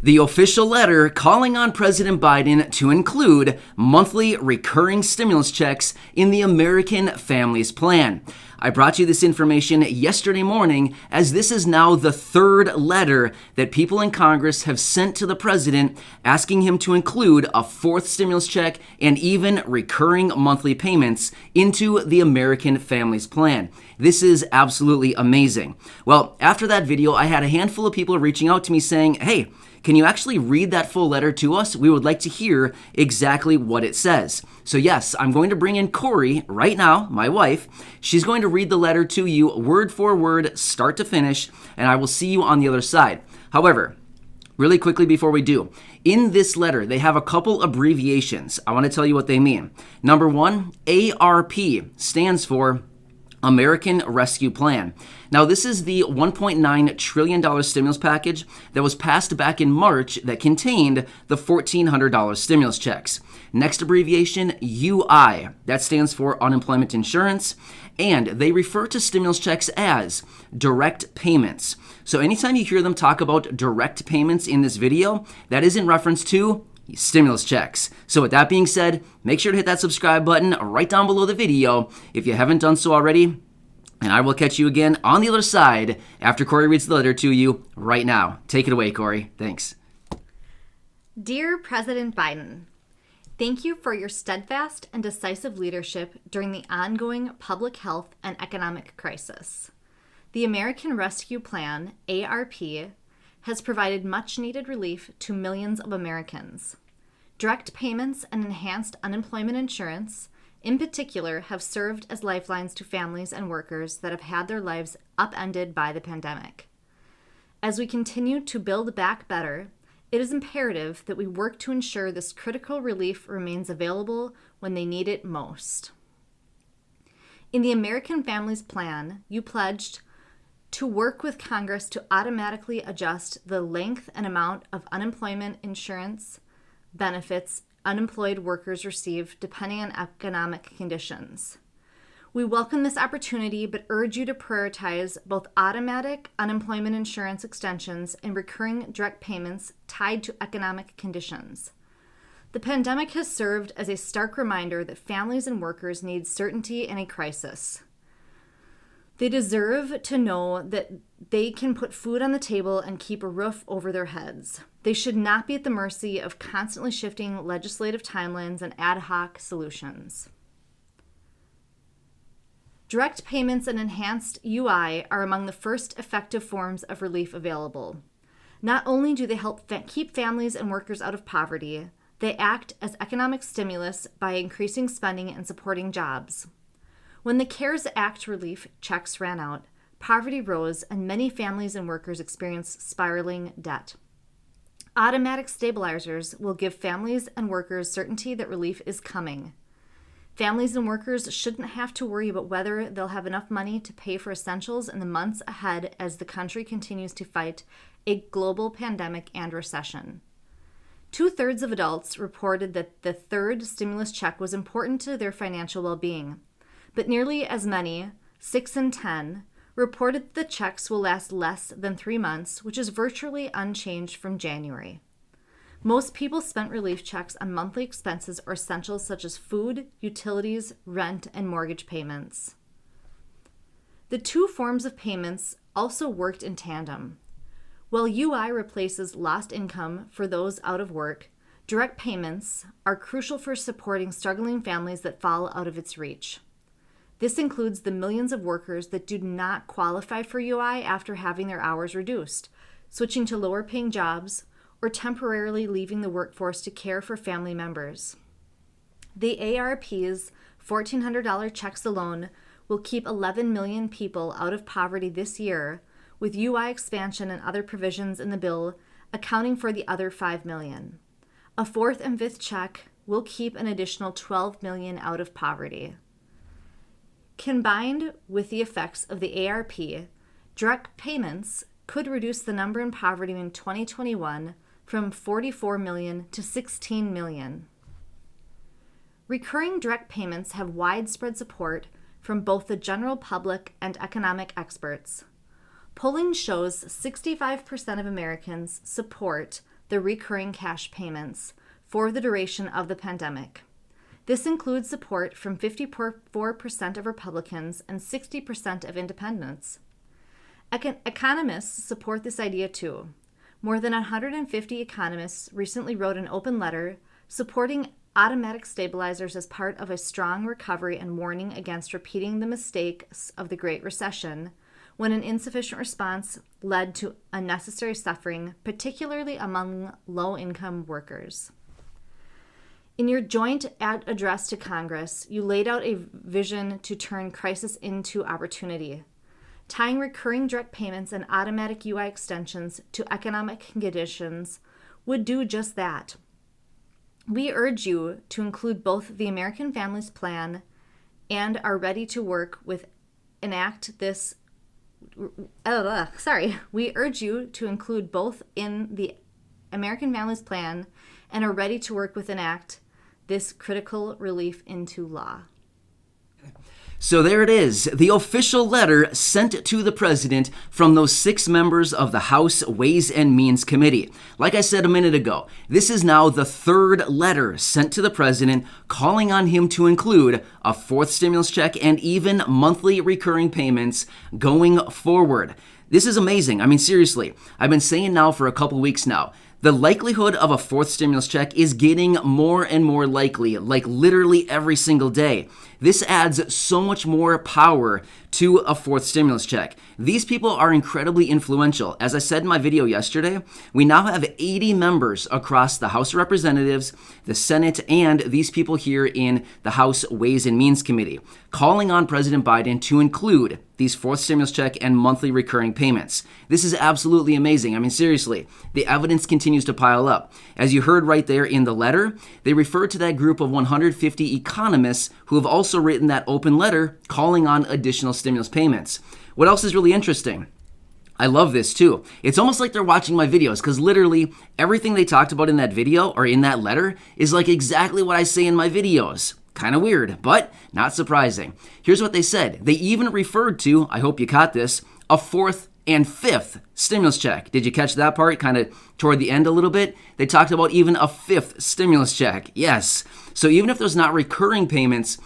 The official letter calling on President Biden to include monthly recurring stimulus checks in the American Families Plan. I brought you this information yesterday morning, as this is now the third letter that people in Congress have sent to the president asking him to include a fourth stimulus check and even recurring monthly payments into the American Families Plan. This is absolutely amazing. Well, after that video, I had a handful of people reaching out to me saying, hey, can you actually read that full letter to us? We would like to hear exactly what it says. So yes, I'm going to bring in Corey right now, my wife. She's going to read the letter to you word for word, start to finish, and I will see you on the other side. However, really quickly before we do, in this letter, they have a couple abbreviations. I want to tell you what they mean. Number one, ARP stands for American Rescue Plan. Now, this is the $1.9 trillion stimulus package that was passed back in March that contained the $1,400 stimulus checks. Next abbreviation, UI. That stands for Unemployment Insurance, and they refer to stimulus checks as direct payments. So anytime you hear them talk about direct payments in this video, that is in reference to stimulus checks. So with that being said, make sure to hit that subscribe button right down below the video if you haven't done so already. And I will catch you again on the other side after Corey reads the letter to you right now. Take it away, Corey. Thanks. Dear President Biden, thank you for your steadfast and decisive leadership during the ongoing public health and economic crisis. The American Rescue Plan, ARP, has provided much-needed relief to millions of Americans. Direct payments and enhanced unemployment insurance, in particular, have served as lifelines to families and workers that have had their lives upended by the pandemic. As we continue to build back better, it is imperative that we work to ensure this critical relief remains available when they need it most. In the American Families Plan, you pledged to work with Congress to automatically adjust the length and amount of unemployment insurance benefits unemployed workers receive depending on economic conditions. We welcome this opportunity, but urge you to prioritize both automatic unemployment insurance extensions and recurring direct payments tied to economic conditions. The pandemic has served as a stark reminder that families and workers need certainty in a crisis. They deserve to know that they can put food on the table and keep a roof over their heads. They should not be at the mercy of constantly shifting legislative timelines and ad hoc solutions. Direct payments and enhanced UI are among the first effective forms of relief available. Not only do they help keep families and workers out of poverty, they act as economic stimulus by increasing spending and supporting jobs. When the CARES Act relief checks ran out, poverty rose and many families and workers experienced spiraling debt. Automatic stabilizers will give families and workers certainty that relief is coming. Families and workers shouldn't have to worry about whether they'll have enough money to pay for essentials in the months ahead as the country continues to fight a global pandemic and recession. 2/3 of adults reported that the third stimulus check was important to their financial well-being. But nearly as many, 6 in 10, reported the checks will last less than 3 months, which is virtually unchanged from January. Most people spent relief checks on monthly expenses or essentials such as food, utilities, rent, and mortgage payments. The two forms of payments also worked in tandem. While UI replaces lost income for those out of work, direct payments are crucial for supporting struggling families that fall out of its reach. This includes the millions of workers that do not qualify for UI after having their hours reduced, switching to lower-paying jobs, or temporarily leaving the workforce to care for family members. The ARP's $1,400 checks alone will keep 11 million people out of poverty this year, with UI expansion and other provisions in the bill accounting for the other 5 million. A fourth and fifth check will keep an additional 12 million out of poverty. Combined with the effects of the ARP, direct payments could reduce the number in poverty in 2021 from 44 million to 16 million. Recurring direct payments have widespread support from both the general public and economic experts. Polling shows 65% of Americans support the recurring cash payments for the duration of the pandemic. This includes support from 54% of Republicans and 60% of independents. Economists support this idea too. More than 150 economists recently wrote an open letter supporting automatic stabilizers as part of a strong recovery and warning against repeating the mistakes of the Great Recession, when an insufficient response led to unnecessary suffering, particularly among low-income workers. In your joint address to Congress, you laid out a vision to turn crisis into opportunity. Tying recurring direct payments and automatic UI extensions to economic conditions would do just that. We urge you to include both the American Families Plan and are ready to work with enact this. We urge you to include both in the American Families Plan and are ready to work with enact this critical relief into law. So there it is, the official letter sent to the president from those 6 members of the House Ways and Means Committee. Like I said a minute ago, this is now the 3rd letter sent to the president calling on him to include a 4th stimulus check and even monthly recurring payments going forward. This is amazing. I mean, seriously, I've been saying now for a couple weeks now, the likelihood of a 4th stimulus check is getting more and more likely, like literally every single day. This adds so much more power to a 4th stimulus check. These people are incredibly influential. As I said in my video yesterday, we now have 80 members across the House of Representatives, the Senate, and these people here in the House Ways and Means Committee, calling on President Biden to include these 4th stimulus check and monthly recurring payments. This is absolutely amazing. I mean, seriously, the evidence continues to pile up. As you heard right there in the letter, they refer to that group of 150 economists who have also written that open letter calling on additional stimulus payments. What else is really interesting? I love this too. It's almost like they're watching my videos because literally everything they talked about in that video or in that letter is like exactly what I say in my videos. Kind of weird, but not surprising. Here's what they said. They even referred to, I hope you caught this, a 4th and 5th stimulus check. Did you catch that part? Kind of toward the end a little bit. They talked about even a 5th stimulus check. Yes. So even if there's not recurring payments,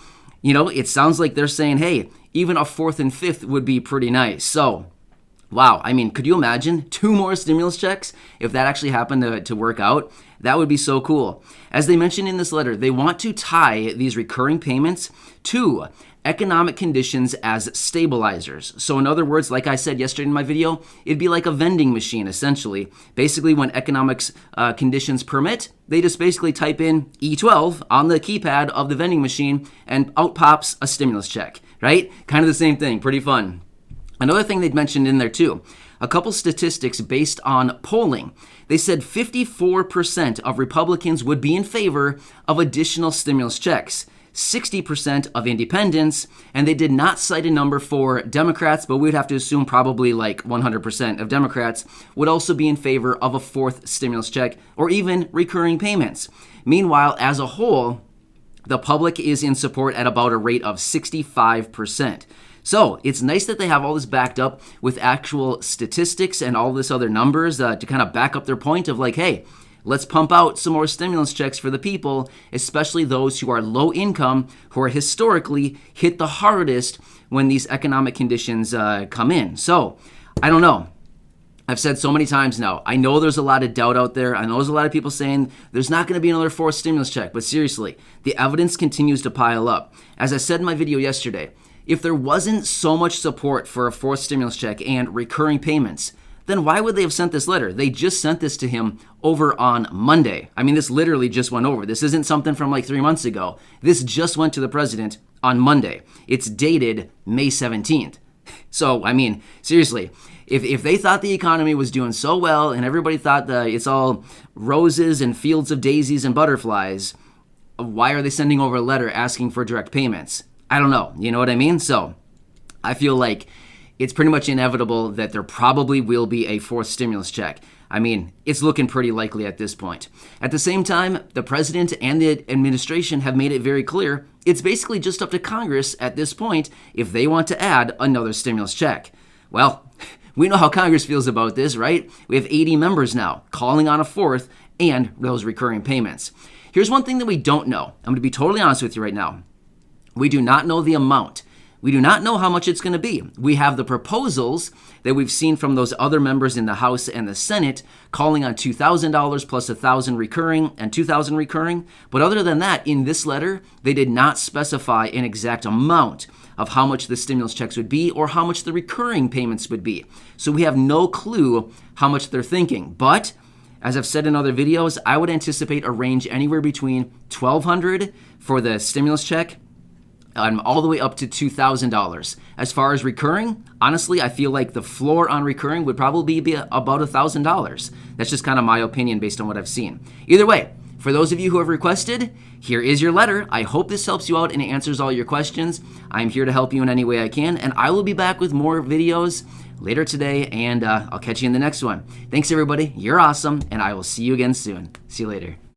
it sounds like they're saying, hey, even a 4th and 5th would be pretty nice. So, wow. I mean, could you imagine 2 more stimulus checks if that actually happened to work out? That would be so cool. As they mentioned in this letter, they want to tie these recurring payments to economic conditions as stabilizers. So in other words, like I said yesterday in my video, it'd be like a vending machine, essentially. Basically, when economics conditions permit, they just basically type in E12 on the keypad of the vending machine and out pops a stimulus check, right? Kind of the same thing, pretty fun. Another thing they'd mentioned in there too, a couple statistics based on polling. They said 54% of Republicans would be in favor of additional stimulus checks, 60% of independents, and they did not cite a number for Democrats, but we would have to assume probably like 100% of Democrats would also be in favor of a 4th stimulus check or even recurring payments. Meanwhile, as a whole, the public is in support at about a rate of 65%. So it's nice that they have all this backed up with actual statistics and all this other numbers to kind of back up their point of like, hey, let's pump out some more stimulus checks for the people, especially those who are low income, who are historically hit the hardest when these economic conditions come in. So I don't know. I've said so many times now, I know there's a lot of doubt out there. I know there's a lot of people saying there's not going to be another 4th stimulus check. But seriously, the evidence continues to pile up. As I said in my video yesterday, if there wasn't so much support for a 4th stimulus check and recurring payments, then why would they have sent this letter? They just sent this to him over on Monday. I mean, this literally just went over. This isn't something from like 3 months ago. This just went to the president on Monday. It's dated May 17th. So, I mean, seriously, if they thought the economy was doing so well and everybody thought that it's all roses and fields of daisies and butterflies, why are they sending over a letter asking for direct payments? I don't know. You know what I mean? So I feel like it's pretty much inevitable that there probably will be a 4th stimulus check. I mean, it's looking pretty likely at this point. At the same time, the president and the administration have made it very clear it's basically just up to Congress at this point if they want to add another stimulus check. Well, We know how Congress feels about this, right? We have 80 members now calling on a fourth and those recurring payments. Here's one thing that we don't know. I'm going to be totally honest with you right now. We do not know the amount. We do not know how much it's going to be. We have the proposals that we've seen from those other members in the House and the Senate calling on $2,000 plus $1,000 recurring and $2,000 recurring. But other than that, in this letter, they did not specify an exact amount of how much the stimulus checks would be or how much the recurring payments would be. So we have no clue how much they're thinking. But as I've said in other videos, I would anticipate a range anywhere between $1,200 for the stimulus check all the way up to $2,000. As far as recurring, honestly, I feel like the floor on recurring would probably be about $1,000. That's just kind of my opinion based on what I've seen. Either way, for those of you who have requested, here is your letter. I hope this helps you out and answers all your questions. I'm here to help you in any way I can, and I will be back with more videos later today, and I'll catch you in the next one. Thanks, everybody. You're awesome, and I will see you again soon. See you later.